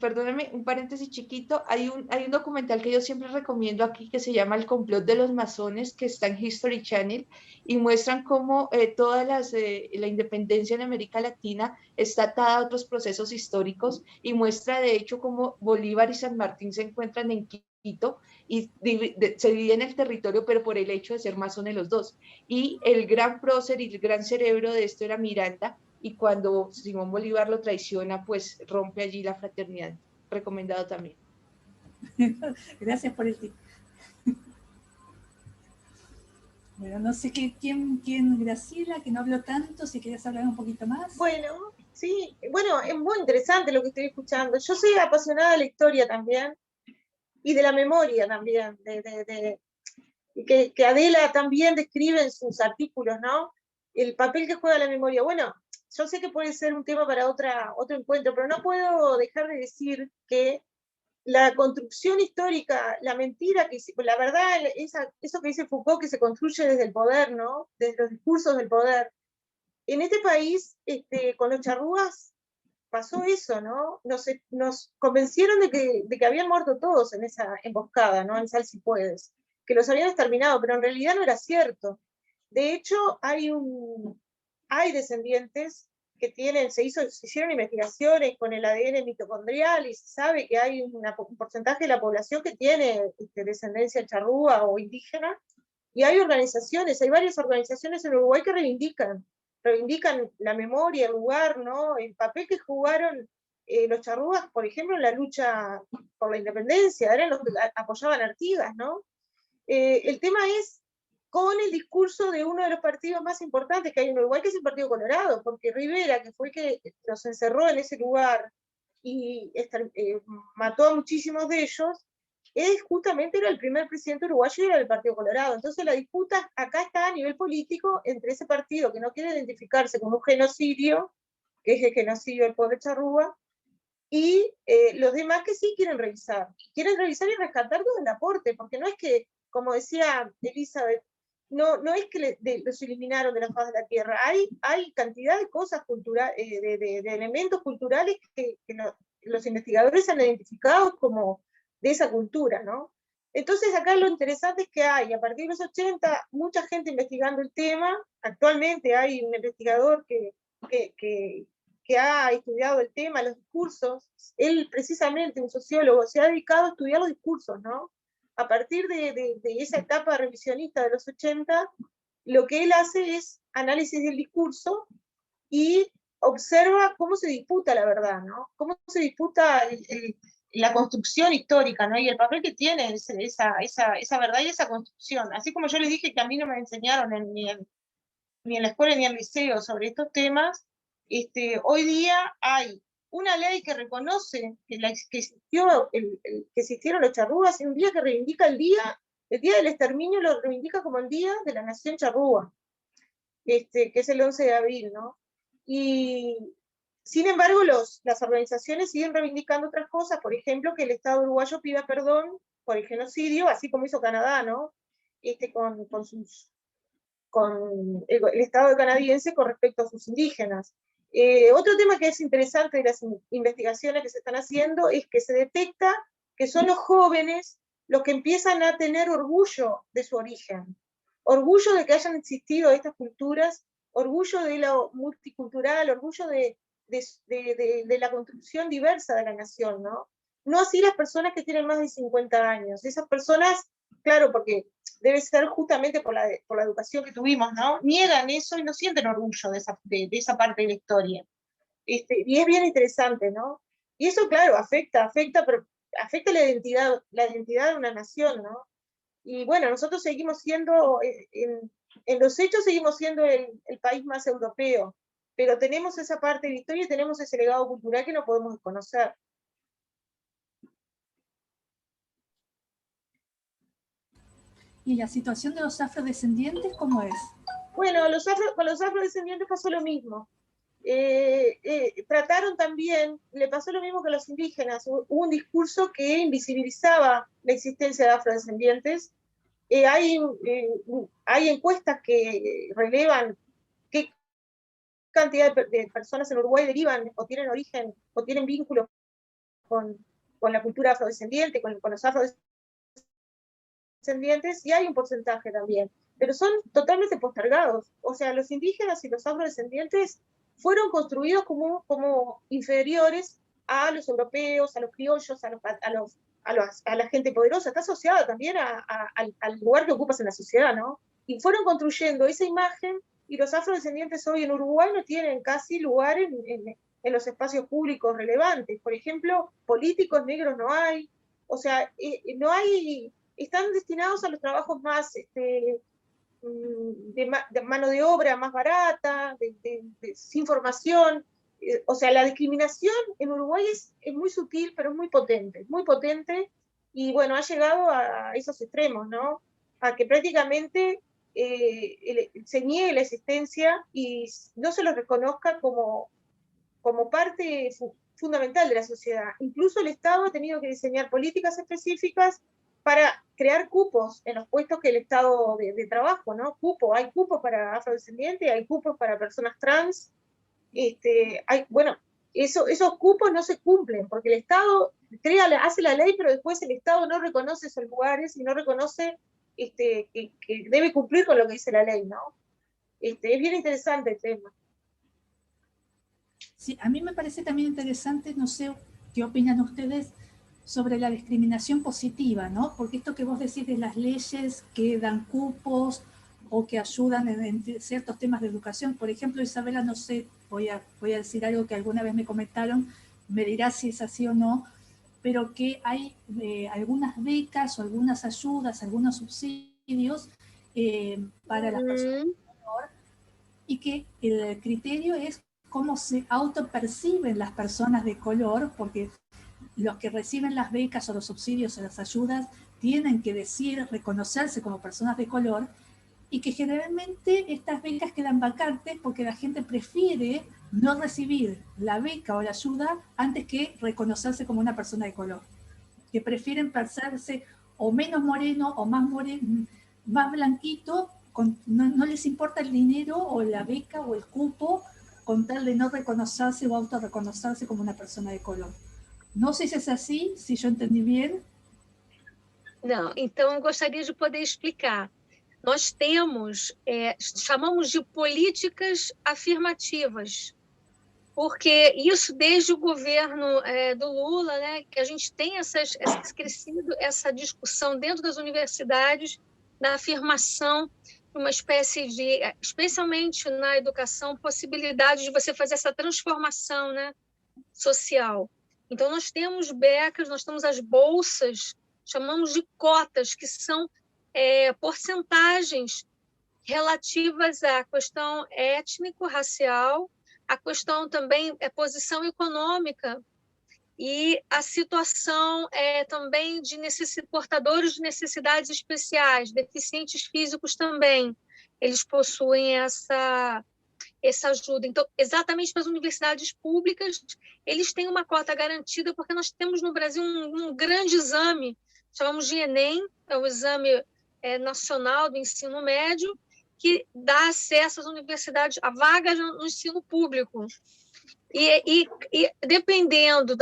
Perdóname, un paréntesis chiquito, hay un documental que yo siempre recomiendo aquí que se llama El complot de los masones, que está en History Channel, y muestran cómo toda la independencia en América Latina está atada a otros procesos históricos, y muestra de hecho cómo Bolívar y San Martín se encuentran en Quito y se dividen el territorio, pero por el hecho de ser masones los dos. Y el gran prócer y el gran cerebro de esto era Miranda, y cuando Simón Bolívar lo traiciona, pues rompe allí la fraternidad. Recomendado también. Gracias por el tip. Bueno, no sé quién, Graciela, que no habló tanto, si querías hablar un poquito más. Bueno, sí, bueno, es muy interesante lo que estoy escuchando. Yo soy apasionada de la historia también, y de la memoria también, que Adela también describe en sus artículos, ¿no? El papel que juega la memoria. Bueno, yo sé que puede ser un tema para otro encuentro, pero no puedo dejar de decir que la construcción histórica, la mentira, la verdad, eso que dice Foucault, que se construye desde el poder, ¿no? Desde los discursos del poder. En este país, con los charrúas, pasó eso, ¿no? Nos convencieron de que habían muerto todos en esa emboscada, ¿no? En Sal Si Puedes, que los habían exterminado, pero en realidad no era cierto. De hecho, hay descendientes que se hicieron investigaciones con el ADN mitocondrial, y se sabe que hay un porcentaje de la población que tiene descendencia charrúa o indígena, y hay varias organizaciones en Uruguay que reivindican la memoria, el lugar, ¿no? El papel que jugaron los charrúas, por ejemplo, en la lucha por la independencia, eran los que apoyaban a Artigas, ¿no? El tema es con el discurso de uno de los partidos más importantes que hay en Uruguay, que es el Partido Colorado, porque Rivera, que fue el que los encerró en ese lugar y mató a muchísimos de ellos, justamente era el primer presidente uruguayo y era del Partido Colorado. Entonces la disputa acá está a nivel político entre ese partido que no quiere identificarse como un genocidio, que es el genocidio del pobre charrúa, y los demás que sí quieren revisar y rescatar todo el aporte, porque no es que, como decía Elizabeth, no es que los eliminaron de la faz de la tierra, hay cantidad de cosas culturales, de elementos culturales que los investigadores han identificado como de esa cultura, ¿no? Entonces acá lo interesante es que hay, a partir de los 80, mucha gente investigando el tema. Actualmente hay un investigador que ha estudiado el tema, los discursos. Él precisamente, un sociólogo, se ha dedicado a estudiar los discursos, ¿no? A partir de esa etapa revisionista de los 80, lo que él hace es análisis del discurso y observa cómo se disputa la verdad, ¿no? Cómo se disputa la construcción histórica, ¿no? Y el papel que tiene esa verdad y esa construcción. Así como yo les dije que a mí no me enseñaron ni en la escuela ni en el liceo sobre estos temas, hoy día hay una ley que reconoce que existieron los charrúas, y un día que reivindica el día del exterminio, lo reivindica como el Día de la Nación Charrúa, que es el 11 de abril, ¿no? Y sin embargo, las organizaciones siguen reivindicando otras cosas, por ejemplo, que el Estado uruguayo pida perdón por el genocidio, así como hizo Canadá, ¿no? Con el Estado canadiense con respecto a sus indígenas. Otro tema que es interesante de las investigaciones que se están haciendo es que se detecta que son los jóvenes los que empiezan a tener orgullo de su origen, orgullo de que hayan existido estas culturas, orgullo de lo multicultural, orgullo de la construcción diversa de la nación, ¿no? No así las personas que tienen más de 50 años. Esas personas, claro, porque debe ser justamente por la educación que tuvimos, ¿no? Niegan eso y no sienten orgullo de esa parte de la historia. Y es bien interesante, ¿no? Y eso, claro, afecta la identidad de una nación, ¿no? Y bueno, nosotros seguimos siendo, en los hechos seguimos siendo el país más europeo, pero tenemos esa parte de la historia y tenemos ese legado cultural que no podemos desconocer. ¿Y la situación de los afrodescendientes cómo es? Bueno, con los afrodescendientes pasó lo mismo. Trataron también, le pasó lo mismo que a los indígenas, hubo un discurso que invisibilizaba la existencia de afrodescendientes. Hay encuestas que relevan qué cantidad de personas en Uruguay derivan o tienen origen o tienen vínculos con la cultura afrodescendiente, con los afrodescendientes, y hay un porcentaje también, pero son totalmente postergados. O sea, los indígenas y los afrodescendientes fueron construidos como inferiores a los europeos, a los criollos, a la gente poderosa. Está asociada también al lugar que ocupas en la sociedad, ¿no? Y fueron construyendo esa imagen, y los afrodescendientes hoy en Uruguay no tienen casi lugar en los espacios públicos relevantes. Por ejemplo, políticos negros no hay, o sea, no hay, están destinados a los trabajos más de mano de obra más barata, sin formación. O sea, la discriminación en Uruguay es muy sutil, pero muy potente, y bueno, ha llegado a esos extremos, ¿no? A que prácticamente se niegue la existencia y no se los reconozca como parte fundamental de la sociedad. Incluso el Estado ha tenido que diseñar políticas específicas para crear cupos en los puestos que el Estado de trabajo, ¿no? Hay cupos para afrodescendientes, hay cupos para personas trans. Bueno, esos cupos no se cumplen, porque el Estado hace la ley, pero después el Estado no reconoce esos lugares y no reconoce que debe cumplir con lo que dice la ley, ¿no? Es bien interesante el tema. Sí, a mí me parece también interesante, no sé qué opinan ustedes, sobre la discriminación positiva, ¿no? Porque esto que vos decís de las leyes que dan cupos o que ayudan en ciertos temas de educación. Por ejemplo, Isabela, no sé, voy a decir algo que alguna vez me comentaron, me dirá si es así o no, pero que hay algunas becas o algunas ayudas, algunos subsidios para las personas de color, y que el criterio es cómo se autoperciben las personas de color, porque los que reciben las becas o los subsidios o las ayudas tienen que reconocerse como personas de color, y que generalmente estas becas quedan vacantes porque la gente prefiere no recibir la beca o la ayuda antes que reconocerse como una persona de color, que prefieren pensarse o menos moreno o más blanquito, no les importa el dinero o la beca o el cupo, con tal de no reconocerse o autorreconocerse como una persona de color. No sé si es así, si yo entendí bien. Não, então eu gostaria de poder explicar. Nós temos, chamamos de políticas afirmativas, porque isso desde o governo do Lula, né, que a gente tem crescido essa discussão dentro das universidades, da afirmação de uma espécie de, especialmente na educação, possibilidade de você fazer essa transformação, né, social. Então, nós temos becas, nós temos as bolsas, chamamos de cotas, que são porcentagens relativas à questão étnico-racial, a questão também posição econômica e a situação também de portadores de necessidades especiais, deficientes físicos também. Eles possuem essa ajuda. Então, exatamente para as universidades públicas, eles têm uma cota garantida, porque nós temos no Brasil um grande exame, chamamos de Enem, é o Exame Nacional do Ensino Médio, que dá acesso às universidades, a vagas no ensino público. E dependendo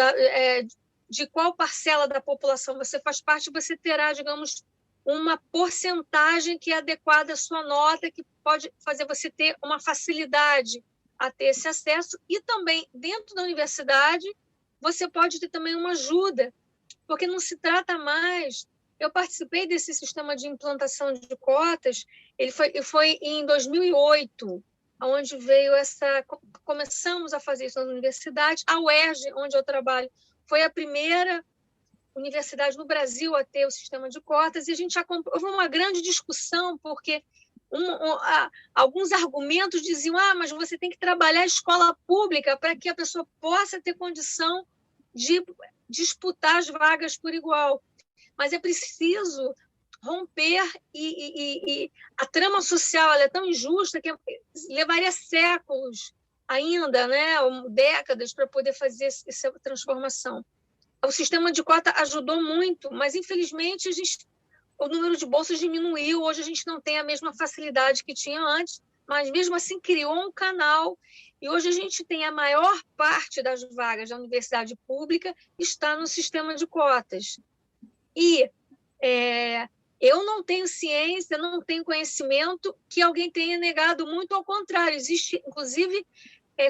de qual parcela da população você faz parte, você terá, digamos, uma porcentagem que é adequada à sua nota, que pode fazer você ter uma facilidade a ter esse acesso. E também, dentro da universidade, você pode ter também uma ajuda, porque não se trata mais... Eu participei desse sistema de implantação de cotas, ele foi em 2008, onde veio começamos a fazer isso nas universidades. A UERJ, onde eu trabalho, foi a primeira universidade no Brasil a ter o sistema de cotas, e a gente houve uma grande discussão, porque alguns argumentos diziam: mas você tem que trabalhar a escola pública para que a pessoa possa ter condição de disputar as vagas por igual. Mas é preciso romper, e a trama social é tão injusta que levaria séculos ainda, né, décadas, para poder fazer essa transformação. O sistema de cota ajudou muito, mas, infelizmente, o número de bolsas diminuiu. Hoje a gente não tem a mesma facilidade que tinha antes, mas, mesmo assim, criou um canal. E hoje a gente tem a maior parte das vagas da universidade pública está no sistema de cotas. E eu não tenho ciência, não tenho conhecimento que alguém tenha negado, muito ao contrário. Existe, inclusive,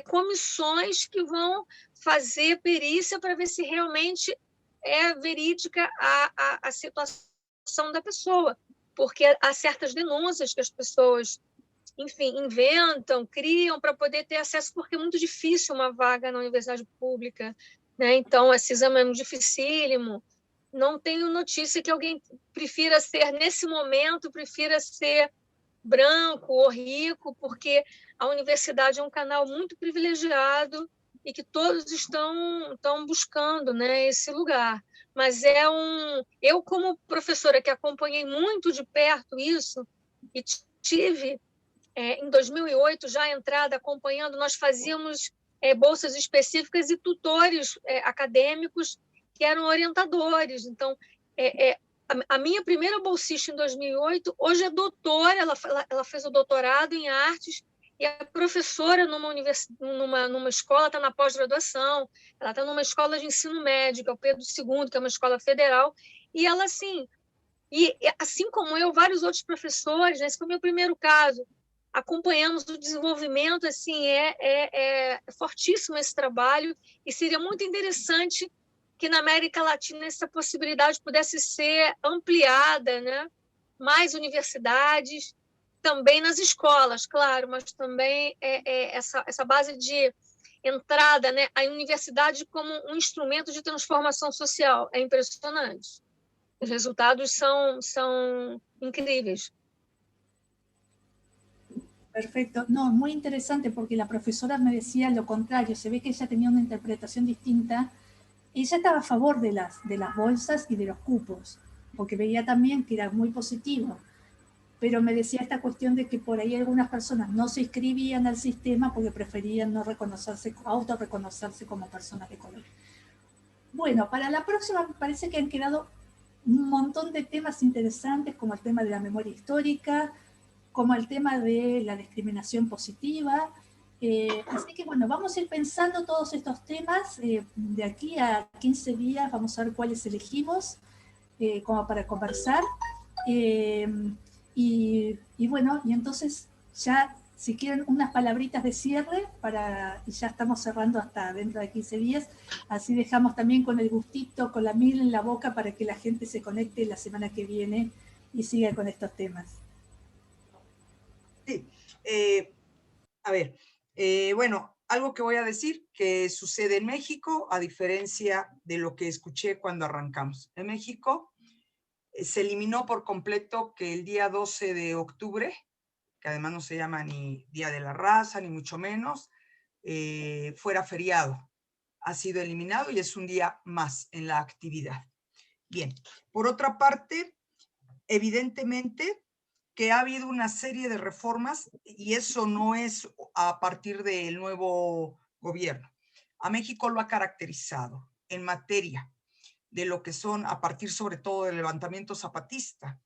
comissões que vão fazer perícia para ver se realmente é verídica a situação da pessoa, porque há certas denúncias que as pessoas, enfim, inventam, criam para poder ter acesso, porque é muito difícil uma vaga na universidade pública, né? Então, esse exame é muito dificílimo. Não tenho notícia que alguém prefira ser, nesse momento, prefira ser branco ou rico, porque a universidade é um canal muito privilegiado e que todos estão buscando, né, esse lugar. Mas eu, como professora que acompanhei muito de perto isso, e tive, em 2008, já a entrada acompanhando, nós fazíamos bolsas específicas e tutores acadêmicos que eram orientadores. Então, a minha primeira bolsista em 2008, hoje é doutora, ela fez o doutorado em artes, e é professora numa escola, está na pós-graduação, ela está numa escola de ensino médio, que é o Pedro II, que é uma escola federal, e ela, assim, assim como eu, vários outros professores, né, esse foi o meu primeiro caso, acompanhamos o desenvolvimento, assim, é fortíssimo esse trabalho, e seria muito interessante que na América Latina essa possibilidade pudesse ser ampliada, né? Mais universidades, também nas escolas, claro, mas também essa base de entrada, né? A universidade como um instrumento de transformação social. É impressionante. Os resultados são incríveis. Perfecto. No, muy interesante, porque la profesora me decía lo contrario. Se ve que ella tenía una interpretación distinta. Ella estaba a favor de las bolsas y de los cupos, porque veía también que era muy positivo, pero me decía esta cuestión de que por ahí algunas personas no se inscribían al sistema porque preferían no autorreconocerse como personas de color. Bueno, para la próxima me parece que han quedado un montón de temas interesantes, como el tema de la memoria histórica, como el tema de la discriminación positiva. Así que bueno, vamos a ir pensando todos estos temas. De aquí a 15 días vamos a ver cuáles elegimos. como para conversar. Y bueno, y entonces ya, si quieren, unas palabritas de cierre, y ya estamos cerrando hasta dentro de 15 días, así dejamos también con el gustito, con la miel en la boca, para que la gente se conecte la semana que viene y siga con estos temas. Sí, a ver, bueno, algo que voy a decir que sucede en México, a diferencia de lo que escuché cuando arrancamos. En México se eliminó por completo que el día 12 de octubre, que además no se llama ni Día de la Raza, ni mucho menos, fuera feriado. Ha sido eliminado y es un día más en la actividad. Bien, por otra parte, evidentemente que ha habido una serie de reformas y eso no es a partir del nuevo gobierno. A México lo ha caracterizado en materia de lo que son, a partir sobre todo del levantamiento zapatista,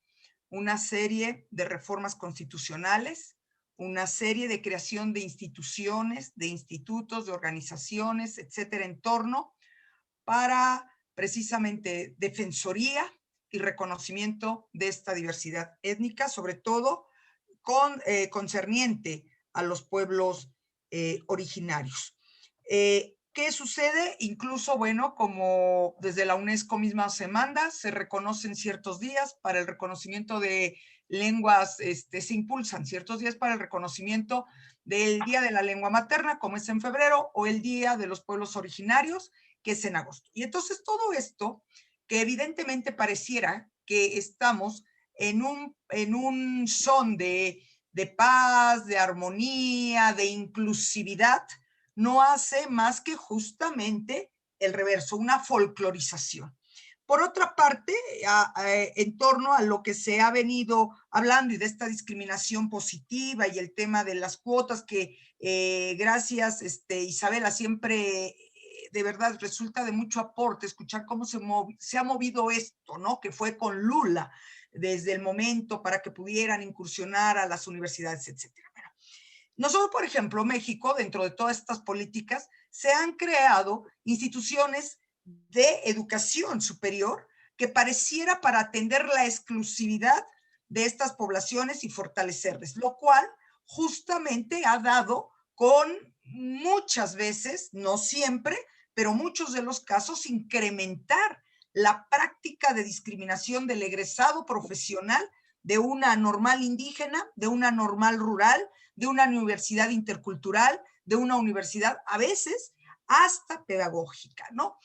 una serie de reformas constitucionales, una serie de creación de instituciones, de institutos, de organizaciones, etcétera, en torno para precisamente defensoría y reconocimiento de esta diversidad étnica, sobre todo concerniente a los pueblos originarios. ¿Qué sucede? Incluso, bueno, como desde la UNESCO misma se manda, se reconocen ciertos días para el reconocimiento de lenguas, se impulsan ciertos días para el reconocimiento del Día de la Lengua Materna, como es en febrero, o el Día de los Pueblos Originarios, que es en agosto. Y entonces todo esto, que evidentemente pareciera que estamos en un son de paz, de armonía, de inclusividad, no hace más que justamente el reverso, una folclorización. Por otra parte, en torno a lo que se ha venido hablando y de esta discriminación positiva y el tema de las cuotas que gracias Isabela, siempre de verdad resulta de mucho aporte escuchar cómo se ha movido esto, ¿no? Que fue con Lula desde el momento para que pudieran incursionar a las universidades, etcétera. Bueno, nosotros, por ejemplo, México, dentro de todas estas políticas, se han creado instituciones de educación superior que pareciera para atender la exclusividad de estas poblaciones y fortalecerles, lo cual justamente ha dado con muchas veces, no siempre, pero muchos de los casos, incrementar la práctica de discriminación del egresado profesional de una normal indígena, de una normal rural, de una universidad intercultural, de una universidad a veces hasta pedagógica, ¿no?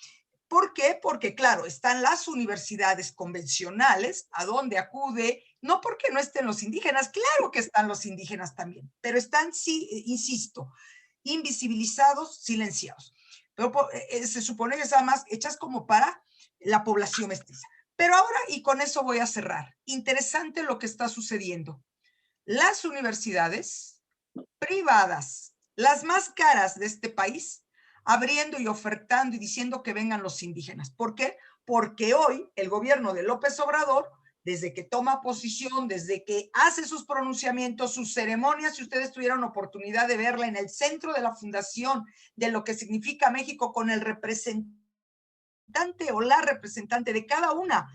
¿Por qué? Porque, claro, están las universidades convencionales a donde acude, no porque no estén los indígenas, claro que están los indígenas también, pero están, sí, insisto, invisibilizados, silenciados. Pero se supone que están más hechas como para la población mestiza. Pero ahora, y con eso voy a cerrar, interesante lo que está sucediendo. Las universidades privadas, las más caras de este país, abriendo y ofertando y diciendo que vengan los indígenas. ¿Por qué? Porque hoy el gobierno de López Obrador, desde que toma posición, desde que hace sus pronunciamientos, sus ceremonias, si ustedes tuvieron oportunidad de verla en el centro de la fundación de lo que significa México con el representante o la representante de cada una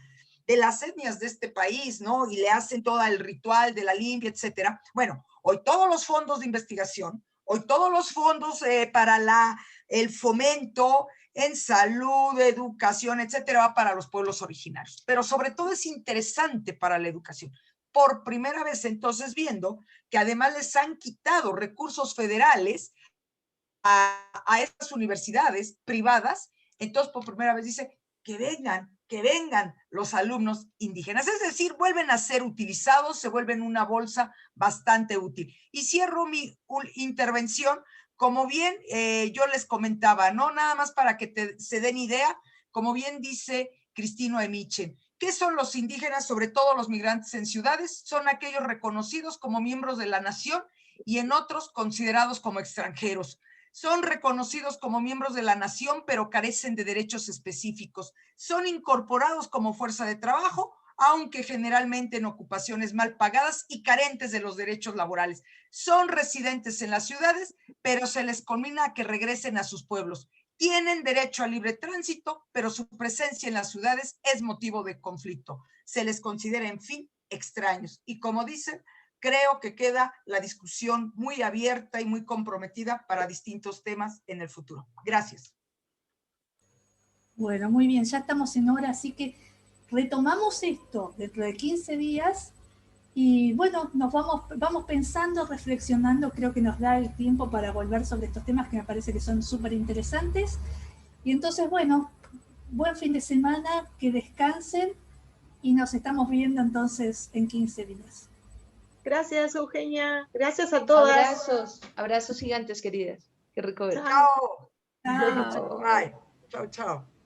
de las etnias de este país, ¿no? Y le hacen todo el ritual de la limpia, etcétera. Bueno, hoy todos los fondos de investigación, hoy todos los fondos para el fomento en salud, educación, etcétera, va para los pueblos originarios. Pero sobre todo es interesante para la educación. Por primera vez entonces viendo que además les han quitado recursos federales a estas universidades privadas, entonces por primera vez dice que vengan los alumnos indígenas, es decir, vuelven a ser utilizados, se vuelven una bolsa bastante útil. Y cierro mi intervención, como bien yo les comentaba, no nada más para que se den idea, como bien dice Cristino Emichen, ¿qué son los indígenas? Sobre todo los migrantes en ciudades, son aquellos reconocidos como miembros de la nación y en otros considerados como extranjeros. Son reconocidos como miembros de la nación, pero carecen de derechos específicos. Son incorporados como fuerza de trabajo, aunque generalmente en ocupaciones mal pagadas y carentes de los derechos laborales. Son residentes en las ciudades, pero se les conmina a que regresen a sus pueblos. tienen derecho a libre tránsito, pero su presencia en las ciudades es motivo de conflicto. Se les considera, en fin, extraños. Y como dicen, creo que queda la discusión muy abierta y muy comprometida para distintos temas en el futuro. Gracias. Bueno, muy bien, ya estamos en hora, así que retomamos esto dentro de 15 días y bueno, nos vamos pensando, reflexionando, creo que nos da el tiempo para volver sobre estos temas que me parece que son súper interesantes. Y entonces, bueno, buen fin de semana, que descansen y nos estamos viendo entonces en 15 días. Gracias, Eugenia. Gracias a todas. Abrazos gigantes, queridas. Qué rico ver. Chao. Chao. Bye. Chao, chao.